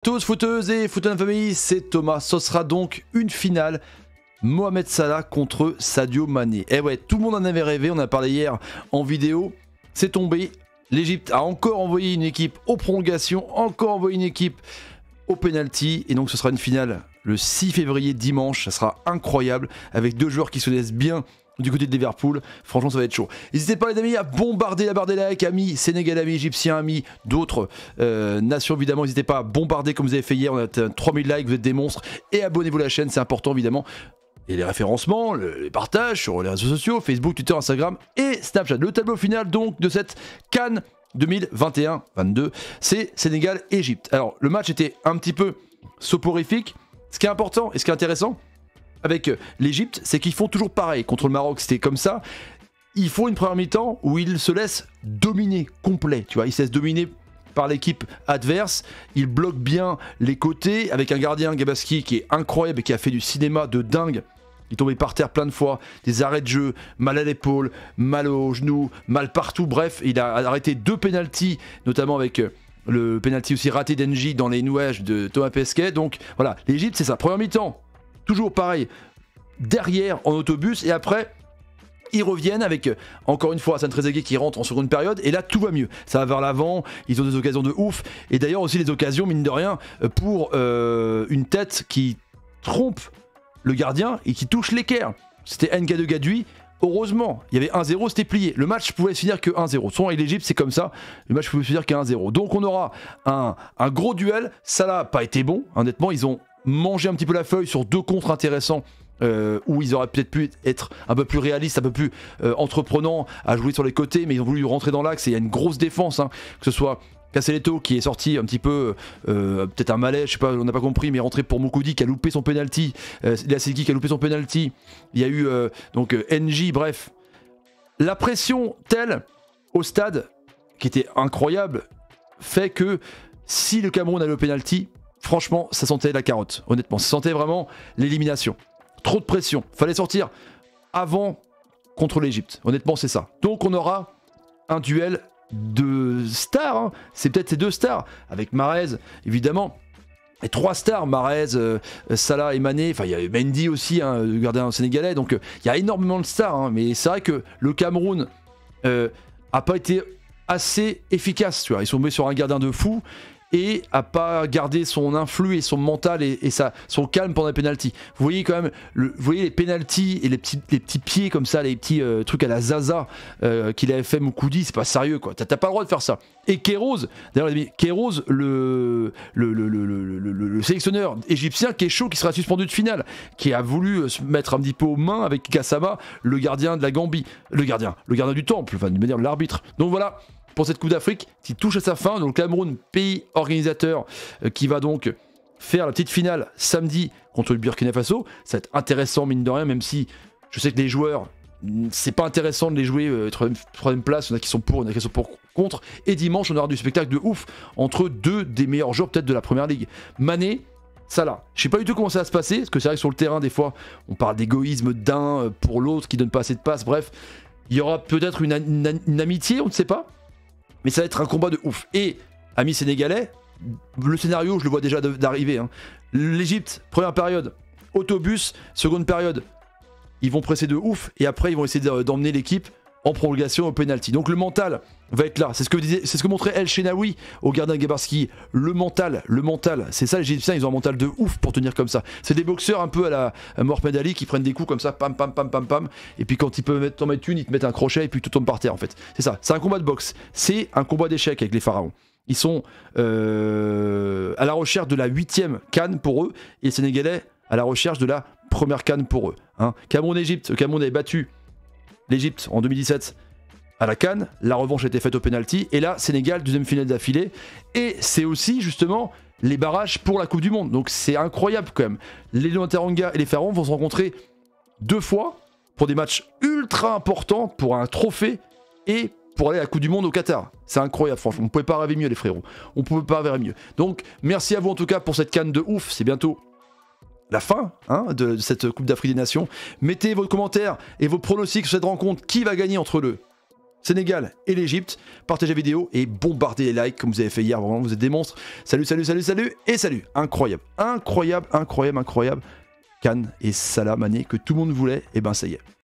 Tous footeuses et footeux de la famille, c'est Thomas. Ce sera donc une finale. Mohamed Salah contre Sadio Mané. Et ouais, tout le monde en avait rêvé, on en a parlé hier en vidéo. C'est tombé. L'Égypte a encore envoyé une équipe aux prolongations, encore envoyé une équipe au penalty. Et donc ce sera une finale le 6 février dimanche. Ça sera incroyable avec deux joueurs qui se connaissent bien du côté de Liverpool. Franchement, ça va être chaud. N'hésitez pas, les amis, à bombarder la barre des likes, amis sénégalais, amis égyptiens, amis d'autres nations, évidemment. N'hésitez pas à bombarder comme vous avez fait hier. On a 3000 likes, vous êtes des monstres. Et abonnez-vous à la chaîne, c'est important, évidemment. Et les référencements, les partages sur les réseaux sociaux, Facebook, Twitter, Instagram et Snapchat. Le tableau final, donc, de cette CAN 2021-22, c'est Sénégal-Égypte. Alors, le match était un petit peu soporifique. Ce qui est important et ce qui est intéressant avec l'Égypte, c'est qu'ils font toujours pareil. Contre le Maroc, c'était comme ça. Ils font une première mi-temps où ils se laissent dominer complet. Tu vois, ils se laissent dominer par l'équipe adverse. Ils bloquent bien les côtés avec un gardien, Gabaski, qui est incroyable et qui a fait du cinéma de dingue. Il est tombé par terre plein de fois, des arrêts de jeu, mal à l'épaule, mal au genou, mal partout. Bref, il a arrêté 2 pénaltys, notamment avec le pénalty aussi raté d'Enji dans les nuages de Thomas Pesquet. Donc voilà, l'Égypte, c'est ça. Première mi-temps, toujours pareil, derrière en autobus, et après ils reviennent avec encore une fois Hassan Trezeguet qui rentre en seconde période, et là tout va mieux, ça va vers l'avant, ils ont des occasions de ouf, et d'ailleurs aussi des occasions mine de rien pour une tête qui trompe le gardien et qui touche l'équerre. C'était N'Gado Gadui. Heureusement, il y avait 1-0, c'était plié. Le match pouvait se finir que 1-0. Souvent, avec l'Égypte, c'est comme ça. Le match pouvait se finir que 1-0. Donc, on aura un gros duel. Salah n'a pas été bon. Honnêtement, ils ont mangé un petit peu la feuille sur 2 contres intéressants où ils auraient peut-être pu être un peu plus réalistes, un peu plus entreprenants à jouer sur les côtés, mais ils ont voulu rentrer dans l'axe et il y a une grosse défense, hein, que ce soit Castelletto qui est sorti un petit peu, peut-être un malaise, je sais pas, on n'a pas compris, mais rentré pour Moukoudi qui a loupé son penalty, Lasseki qui a loupé son penalty, il y a eu donc NJ, bref. La pression telle au stade, qui était incroyable, fait que si le Cameroun avait le penalty, franchement, ça sentait la carotte, honnêtement, ça sentait vraiment l'élimination. Trop de pression, fallait sortir avant contre l'Égypte, honnêtement c'est ça. Donc on aura un duel de stars, hein. C'est peut-être ces 2 stars, avec Mahrez évidemment, et 3 stars, Mahrez, Salah et Mané, enfin il y a Mendy aussi, hein, le gardien sénégalais, donc il y a énormément de stars, hein, mais c'est vrai que le Cameroun a pas été assez efficace, tu vois. Ils sont tombés sur un gardien de fou et a pas gardé son influx et son mental et son calme pendant les pénaltys. Vous voyez quand même, vous voyez les pénaltys et les petits pieds comme ça, les petits trucs à la Zaza qu'il avait fait Moukoudi, c'est pas sérieux quoi. T'as pas le droit de faire ça. Et Kéros, d'ailleurs les amis, Kéros, le sélectionneur égyptien qui est chaud, qui sera suspendu de finale, qui a voulu se mettre un petit peu aux mains avec Gassama, le gardien de la Gambie, le gardien du temple, enfin d'une manière de l'arbitre. Donc voilà. Pour cette Coupe d'Afrique qui touche à sa fin, donc Cameroun, pays organisateur, qui va donc faire la petite finale samedi contre le Burkina Faso. Ça va être intéressant mine de rien, même si je sais que les joueurs, c'est pas intéressant de les jouer 3ème place, il y en a qui sont pour, il y en a qui sont pour contre. Et dimanche, on aura du spectacle de ouf entre 2 des meilleurs joueurs peut-être de la première ligue. Mané, Salah. Je sais pas du tout comment ça va se passer, parce que c'est vrai que sur le terrain, des fois, on parle d'égoïsme d'un pour l'autre qui donne pas assez de passes. Bref, il y aura peut-être une amitié, on ne sait pas. Mais ça va être un combat de ouf. Et, amis sénégalais, le scénario, je le vois déjà d'arriver. Hein. L'Égypte, première période, autobus, seconde période, ils vont presser de ouf. Et après, ils vont essayer d'emmener l'équipe en prolongation au penalty. Donc le mental va être là. C'est ce que montrait El Shenaoui au gardien Gabarski. Le mental. C'est ça, les Égyptiens, ils ont un mental de ouf pour tenir comme ça. C'est des boxeurs un peu à la Mohamed Ali qui prennent des coups comme ça, pam, pam, pam, pam, pam. Et puis quand ils peuvent t'en mettre une, ils te mettent un crochet et puis tout tombe par terre en fait. C'est ça. C'est un combat de boxe. C'est un combat d'échecs avec les pharaons. Ils sont à la recherche de la 8e CAN pour eux et les Sénégalais à la recherche de la première CAN pour eux. Hein. Cameroun-Égypte. Le Cameroun avait battu l'Égypte en 2017 à la CAN, la revanche a été faite au penalty, et là Sénégal, 2e finale d'affilée, et c'est aussi justement les barrages pour la Coupe du Monde, donc c'est incroyable quand même. Les Lions Teranga et les Pharaons vont se rencontrer 2 fois pour des matchs ultra importants, pour un trophée et pour aller à la Coupe du Monde au Qatar. C'est incroyable franchement, on ne pouvait pas rêver mieux les frérots, on ne pouvait pas rêver mieux. Donc merci à vous en tout cas pour cette CAN de ouf, c'est bientôt la fin de cette Coupe d'Afrique des Nations. Mettez vos commentaires et vos pronostics sur cette rencontre. Qui va gagner entre le Sénégal et l'Égypte. Partagez la vidéo et bombardez les likes comme vous avez fait hier. Vraiment, vous êtes des monstres. Salut, salut, salut, salut et salut. Incroyable, incroyable, incroyable, incroyable. Kane et Salah Mané que tout le monde voulait, et ben ça y est.